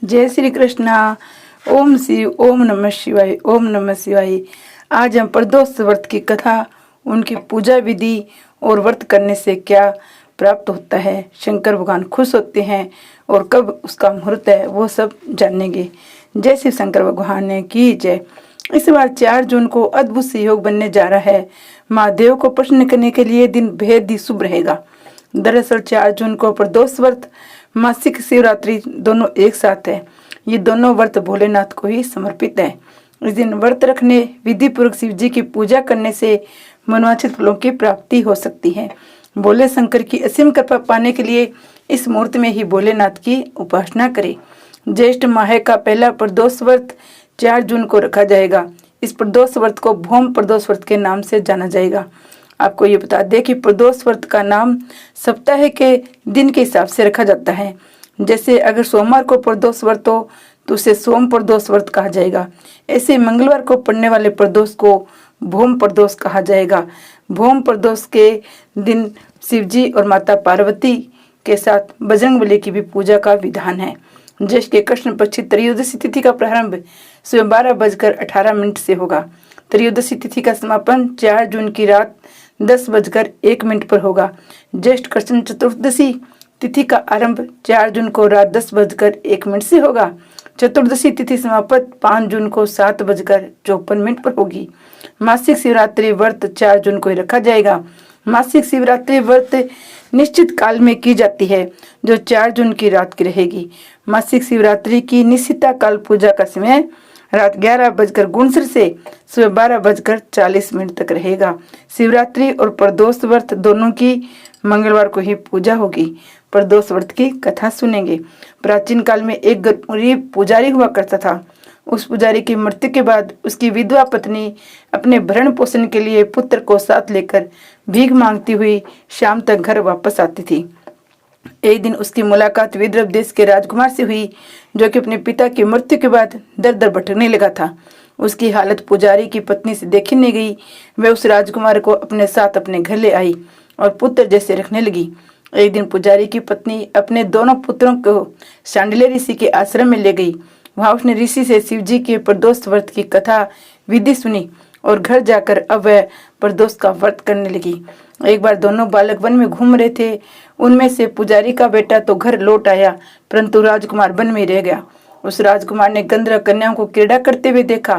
जय श्री कृष्णा। ओम शिव, ओम नमः शिवाय, ओम नमः शिवाय। आज हम प्रदोष व्रत की कथा, उनकी पूजा विधि और व्रत करने से क्या प्राप्त होता है, शंकर भगवान खुश होते हैं और कब उसका मुहूर्त है, वो सब जानेंगे। जय शिव शंकर भगवान की जय। इस बार 4 जून को अद्भुत से योग बनने जा रहा है। महादेव को प्रसन्न करने के लिए दिन बेहद ही शुभ रहेगा। दरअसल 4 जून को प्रदोष व्रत, मासिक शिवरात्रि दोनों एक साथ है। ये दोनों व्रत भोलेनाथ को ही समर्पित है। इस दिन व्रत रखने, विधि पूर्वक शिव जी की पूजा करने से मनोवांछित फलों की प्राप्ति हो सकती है। भोले शंकर की असीम कृपा पाने के लिए इस मुहूर्त में ही भोलेनाथ की उपासना करें। ज्येष्ठ माह का पहला प्रदोष व्रत 4 जून को रखा जाएगा। इस प्रदोष व्रत को भौम प्रदोष व्रत के नाम से जाना जाएगा। आपको ये बता दें कि प्रदोष व्रत का नाम सप्ताह के दिन के हिसाब से रखा जाता है। जैसे अगर सोमवार को प्रदोष व्रत हो तो उसे सोम प्रदोष व्रत कहा जाएगा। ऐसे मंगलवार को पड़ने वाले प्रदोष को भौम प्रदोष कहा जाएगा। भौम प्रदोष के दिन शिवजी और माता पार्वती के साथ बजरंगबली की भी पूजा का विधान है। ज्येष्ठ के कृष्ण पक्ष त्रयोदशी तिथि का प्रारंभ सुबह 12:18 से होगा। त्रयोदशी तिथि का समापन 4 जून की रात 10:01 पर होगा। ज्येष्ठ कृष्ण चतुर्दशी तिथि का आरंभ 4 जून को रात 10:01 से होगा। चतुर्दशी तिथि समाप्त 5 जून को 7:54 पर होगी। मासिक शिवरात्रि व्रत 4 जून को ही रखा जाएगा। मासिक शिवरात्रि व्रत निश्चित काल में की जाती है, जो 4 जून की रात की रहेगी। मासिक शिवरात्रि की निश्चिता काल पूजा का समय रात 11:59 से सुबह 12:40 तक रहेगा। शिवरात्रि और प्रदोष व्रत दोनों की मंगलवार को ही पूजा होगी। प्रदोष व्रत की कथा सुनेंगे। प्राचीन काल में एक गरीब पुजारी हुआ करता था। उस पुजारी की मृत्यु के बाद उसकी विधवा पत्नी अपने भरण पोषण के लिए पुत्र को साथ लेकर भीख मांगती हुई शाम तक घर वापस आती थी। एक दिन उसकी मुलाकात विदर्भ देश के राजकुमार से हुई, जो कि अपने पिता की मृत्यु के बाद दर दर भटकने लगा था। उसकी हालत पुजारी की पत्नी से देखी नहीं गई। वह उस राजकुमार को अपने साथ अपने घर ले आई और पुत्र जैसे रखने लगी। एक दिन पुजारी की पत्नी अपने दोनों पुत्रों को शांडिल्य ऋषि के आश्रम में ले गई। वहां उसने ऋषि से शिवजी के प्रदोष व्रत की कथा विधि सुनी और घर जाकर अब वह प्रदोष का व्रत करने लगी। एक बार दोनों बालक वन में घूम रहे थे। उनमें से पुजारी का बेटा तो घर लौट आया, परंतु राजकुमार वन में रह गया। उस राजकुमार ने गंधर्व कन्याओं को क्रीड़ा करते हुए देखा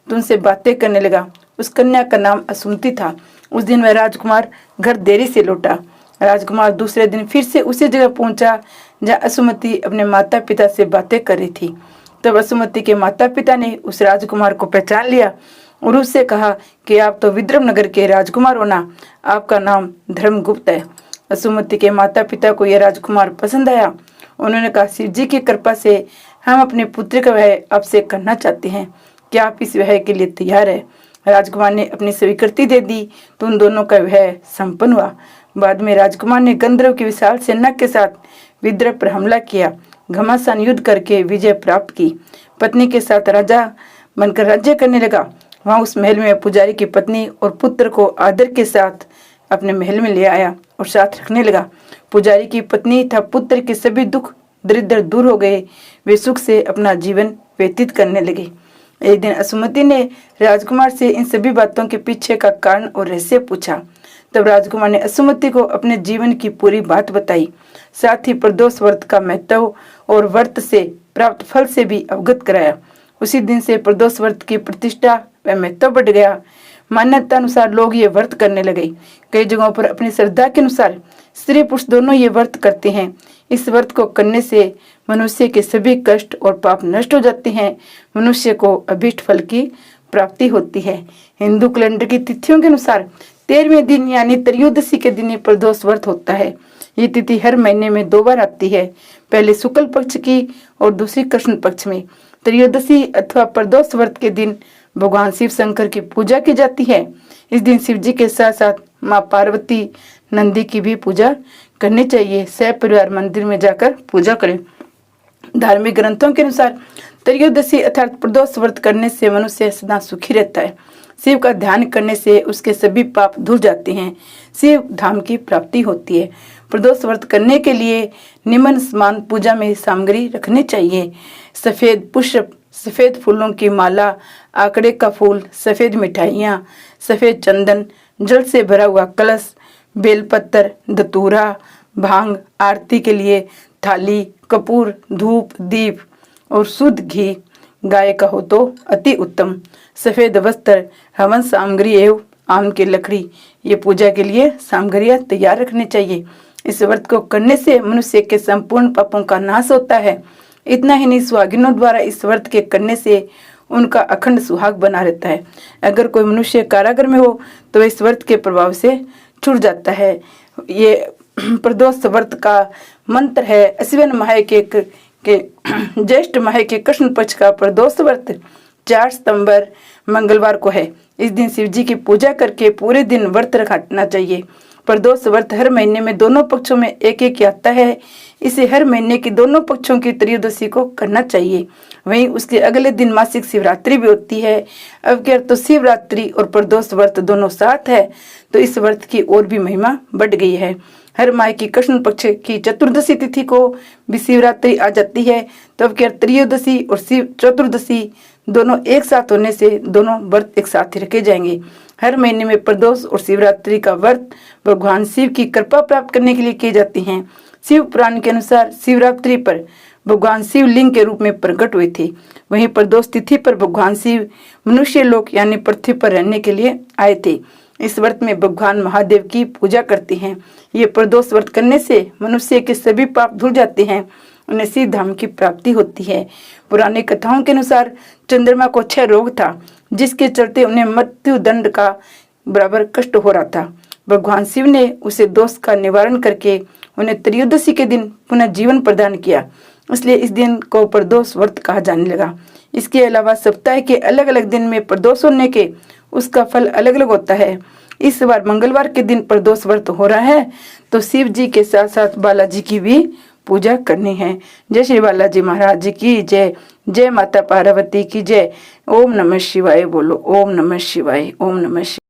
तो उनसे बातें करने लगा। उस कन्या का नाम असुमति था। उस दिन वह राजकुमार घर देरी से लौटा। राजकुमार दूसरे दिन फिर से उसी जगह पहुंचा जहाँ असुमति अपने माता पिता से बातें कर रही थी। तब असुमति के माता पिता ने उस राजकुमार को पहचान लिया और उससे कहा कि आप तो विदर्भ नगर के राजकुमार हो ना, आपका नाम धर्मगुप्त है। असुमति के माता पिता को यह राजकुमार पसंद आया। उन्होंने कहा, शिव जी की कृपा से हम अपने पुत्र का विवाह आपसे करना चाहते हैं, क्या आप इस विवाह के लिए तैयार है? राजकुमार ने अपनी स्वीकृति दे दी तो उन दोनों का विवाह संपन्न हुआ। बाद में राजकुमार ने गंधर्व की विशाल सेना के साथ विदर्भ पर हमला किया, घमासान युद्ध करके विजय प्राप्त की। पत्नी के साथ राजा बनकर राज्य करने लगा। वहां उस महल में पुजारी की पत्नी और पुत्र को आदर के साथ अपने महल में ले आया और साथ रखने लगा। पुजारी की पत्नी तथा पुत्र के सभी दुख दरिद्र दूर हो गए। वे सुख से अपना जीवन व्यतीत करने लगे। एक दिन असुमति ने राजकुमार से इन सभी बातों के पीछे का कारण और रहस्य पूछा। तब राजकुमार ने असुमति को अपने जीवन की पूरी बात बताई, साथ ही प्रदोष व्रत का महत्व और व्रत से प्राप्त फल से भी अवगत कराया। उसी दिन से प्रदोष व्रत की प्रतिष्ठा व महत्व बढ़ गया। मान्यता अनुसार लोग ये व्रत करने लगे। कई जगहों पर अपनी श्रद्धा के अनुसार स्त्री पुरुष दोनों ये व्रत करते हैं। इस व्रत को करने से मनुष्य के सभी कष्ट और पाप नष्ट हो जाते हैं। मनुष्य को अभीष्ट फल की प्राप्ति होती है। हिंदू कैलेंडर की तिथियों के अनुसार 13वें दिन यानी त्रयोदशी के दिन प्रदोष व्रत होता है। ये तिथि हर महीने में 2 बार आती है, पहले शुक्ल पक्ष की और दूसरी कृष्ण पक्ष में। त्रयोदशी अथवा प्रदोष व्रत के दिन भगवान शिव शंकर की पूजा की जाती है। इस दिन शिव जी के साथ साथ माँ पार्वती, नंदी की भी पूजा करनी चाहिए। सपरिवार मंदिर में जाकर पूजा करें। धार्मिक ग्रंथों के अनुसार त्रयोदशी अर्थात प्रदोष व्रत करने से मनुष्य सदा सुखी रहता है। शिव का ध्यान करने से उसके सभी पाप धुल जाते हैं। शिव धाम की प्राप्ति होती है। प्रदोष व्रत करने के लिए निम्न स्नान पूजा में सामग्री रखनी चाहिए। सफेद पुष्प, सफेद फूलों की माला, आकड़े का फूल, सफेद मिठाइयाँ, सफेद चंदन, जल से भरा हुआ कलश, बेलपत्र, धतूरा, भांग, आरती के लिए थाली, कपूर, धूप, दीप और शुद्ध घी, गाय का हो तो अति उत्तम, सफेद वस्त्र, हवन सामग्री एवं आम की लकड़ी, ये पूजा के लिए सामग्रियां तैयार रखनी चाहिए। इस व्रत को करने से मनुष्य के संपूर्ण पापों का नाश होता है। इतना ही नहीं, सुहागिनों द्वारा इस व्रत के करने से उनका अखंड सुहाग बना रहता है। अगर कोई मनुष्य कारागार में हो तो इस व्रत के प्रभाव से छूट जाता है। ये प्रदोष व्रत का मंत्र है। अश्विन माह के ज्येष्ठ माह के कृष्ण पक्ष का प्रदोष व्रत 4 सितंबर मंगलवार को है। इस दिन शिव जी की पूजा करके पूरे दिन व्रत रखना चाहिए। प्रदोष व्रत हर महीने में दोनों पक्षों में एक एक आता है। इसे हर महीने की दोनों पक्षों की त्रयोदशी को करना चाहिए। वहीं उसके अगले दिन मासिक शिवरात्रि भी होती है। अब क्या तो शिवरात्रि और प्रदोष व्रत दोनों साथ है, तो इस व्रत की और भी महिमा बढ़ गई है। हर माह की कृष्ण पक्ष की चतुर्दशी तिथि को भी शिवरात्रि आ जाती है। तो अब क्या त्रयोदशी और शिव चतुर्दशी दोनों एक साथ होने से दोनों व्रत एक साथ ही रखे जाएंगे। हर महीने में प्रदोष और शिवरात्रि का व्रत भगवान शिव की कृपा प्राप्त करने के लिए किए जाते हैं। शिव पुराण के अनुसार शिवरात्रि पर भगवान शिव लिंग के रूप में प्रकट हुए थे। वहीं प्रदोष तिथि पर भगवान शिव मनुष्य लोक यानी पृथ्वी पर रहने के लिए आए थे। इस व्रत में भगवान महादेव की पूजा करते हैं। ये प्रदोष व्रत करने से मनुष्य के सभी पाप धुल जाते हैं, उन्हें सिद्ध धाम की प्राप्ति होती है। पुरानी कथाओं के अनुसार चंद्रमा को 6 रोग था, जिसके चलते उन्हें मृत्यु दंड का बराबर कष्ट हो रहा था। भगवान शिव ने उसे दोष का निवारण करके उन्हें त्रयोदशी के दिन पुनः जीवन प्रदान किया, इसलिए इस दिन को प्रदोष व्रत कहा जाने लगा। इसके अलावा सप्ताह के अलग अलग दिन में प्रदोष होने के उसका फल अलग अलग होता है। इस बार मंगलवार के दिन प्रदोष व्रत हो रहा है, तो शिव जी के साथ साथ बालाजी की भी पूजा करनी है। जय श्री बालाजी महाराज की जय। जय माता पार्वती की जय। ओम नमः शिवाय बोलो। ओम नमः शिवाय। ओम नमः शिवाय।